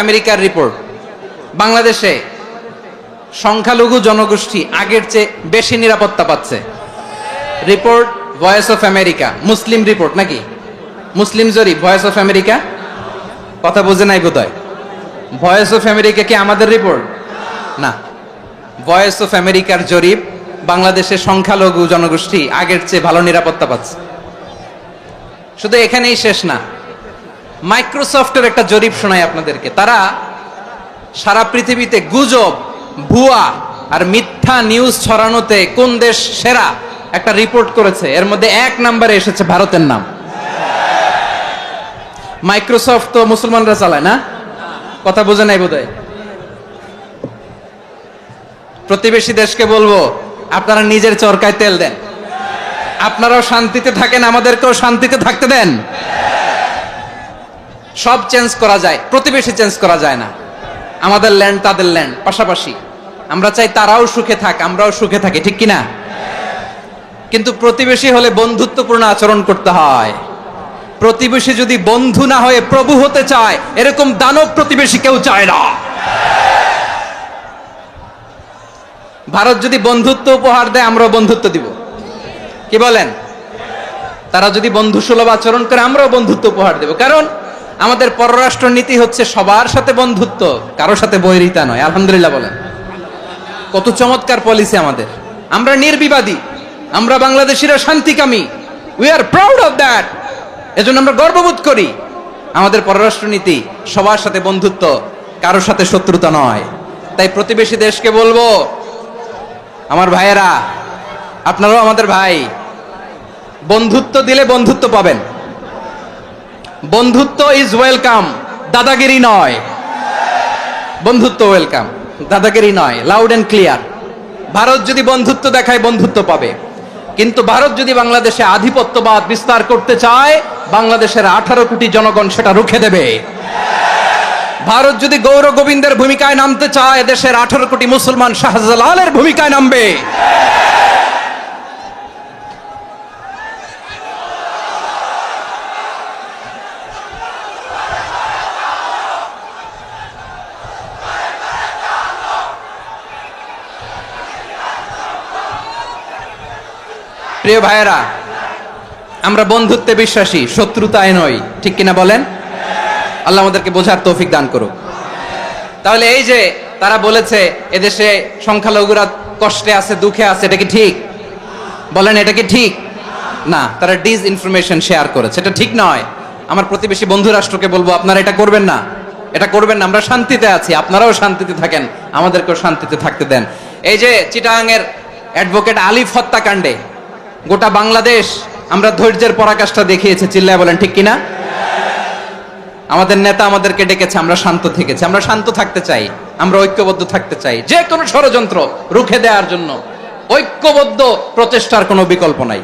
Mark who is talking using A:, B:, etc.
A: আমেরিকার রিপোর্ট, বাংলাদেশে সংখ্যালঘু জনগোষ্ঠী আগের চেয়ে বেশি নিরাপত্তা পাচ্ছে। Report voice of America, Muslim report নাকি? মুসলিম জরিপ, ভয়েস অফ আমেরিকা। কথা বোঝে নাই বোধহয়। ভয়েস অফ আমেরিকা কি আমাদের রিপোর্ট না? ভয়েস অফ আমেরিকার জরিপ, বাংলাদেশের সংখ্যালঘু জনগোষ্ঠী আগের চেয়ে ভালো নিরাপত্তা পাচ্ছে। শুধু এখানেই শেষ না, মাইক্রোসফটের একটা জরিপ শোনাই আপনাদেরকে। তারা সারা পৃথিবীতে গুজব, ভুয়া আর মিথ্যা নিউজ ছড়ানোতে কোন দেশ সেরা একটা রিপোর্ট করেছে। এর মধ্যে 1 নম্বরে এসেছে ভারতের নাম। মাইক্রোসফট তো মুসলমানরা চালায় না? কথা বোঝে নাই বোধহয়। প্রতিবেশী দেশকে বলবো, আপনারা নিজের চরকায় তেল দেন, আপনারাও শান্তিতে থাকেন, আমাদেরকেও শান্তিতে থাকতে দেন। সব চেঞ্জ করা যায়, প্রতিবেশী চেঞ্জ করা যায় না। আমাদের ল্যান্ড তাদের ল্যান্ড, পাশাপাশি। আমরা চাই তারাও সুখে থাক, আমরাও সুখে থাকি, ঠিক কিনা? কিন্তু প্রতিবেশী হলে বন্ধুত্বপূর্ণ আচরণ করতে হয়। প্রতিবেশী যদি বন্ধু না হয়ে প্রভু হতে চায়, এরকম দানব প্রতিবেশী কেউ চায় না। ভারত যদি বন্ধুত্ব উপহার দেয়, আমরাও বন্ধুত্ব দিব। কি বলেন? তারা যদি বন্ধুসুলভ আচরণ করে, আমরাও বন্ধুত্ব উপহার দেব। কারণ আমাদের পররাষ্ট্র নীতি হচ্ছে সবার সাথে বন্ধুত্ব, কারোর সাথে বৈরিতা নয়। আলহামদুলিল্লাহ বলেন। কত চমৎকার পলিসি আমাদের। আমরা নির্বিবাদী, আমরা বাংলাদেশিরা শান্তিকামী। We are proud of that. এজন্য আমরা গর্ববোধ করি। আমাদের পররাষ্ট্র নীতি সবার সাথে বন্ধুত্ব, কারোর সাথে শত্রুতা নয়। তাই প্রতিবেশী দেশকে বলবো, আমার ভাইয়েরা, আপনারাও আমাদের ভাই। বন্ধুত্ব দিলে বন্ধুত্ব পাবেন। বন্ধুত্ব ইজ ওয়েলকাম, দাদাগিরি নয়। বন্ধুত্ব ওয়েলকাম, দাদাগিরি নয়। Loud and clear. ভারত যদি বন্ধুত্ব দেখায়, বন্ধুত্ব পাবে। কিন্তু ভারত যদি বাংলাদেশে আধিপত্যবাদ বিস্তার করতে চায়, বাংলাদেশের 18 কোটি জনগণ সেটা রুখে দেবে। ভারত যদি গৌর গোবিন্দের ভূমিকায় নামতে চায়, দেশের 18 কোটি মুসলমান শাহজালালের ভূমিকায় নামবে। প্রিয় ভাইয়েরা, আমরা বন্ধুত্বে বিশ্বাসী, শত্রুতায় নই, ঠিক কিনা বলেন? আল্লাহ আমাদেরকে বোঝার তৌফিক দান করুক। তাহলে এই যে তারা বলেছে এদেশে সংখ্যালঘুরা কষ্টে আছে, দুঃখে আছে, এটা কি ঠিক? বলেন, এটা কি ঠিক? না, তারা ডিস ইনফরমেশন শেয়ার করেছে, এটা ঠিক নয়। আমার প্রতিবেশী বন্ধু রাষ্ট্রকে বলবো, আপনারা এটা করবেন না, এটা করবেন না। আমরা শান্তিতে আছি, আপনারাও শান্তিতে থাকেন, আমাদেরকেও শান্তিতে থাকতে দেন। এই যে চিটাগাংয়ের অ্যাডভোকেট আলিফ হত্যাকাণ্ডে গোটা বাংলাদেশ আমরা ধৈর্যের পরাকাষ্ঠা দেখিয়েছে। চিল্লায় বলেন, ঠিক কিনা? আমাদের নেতা আমাদেরকে ডেকেছে, আমরা শান্ত থেকেছি। আমরা শান্ত থাকতে চাই, আমরা ঐক্যবদ্ধ থাকতে চাই। যে কোনো ষড়যন্ত্র রুখে দেওয়ার জন্য ঐক্যবদ্ধ প্রচেষ্টার কোনো বিকল্প নাই।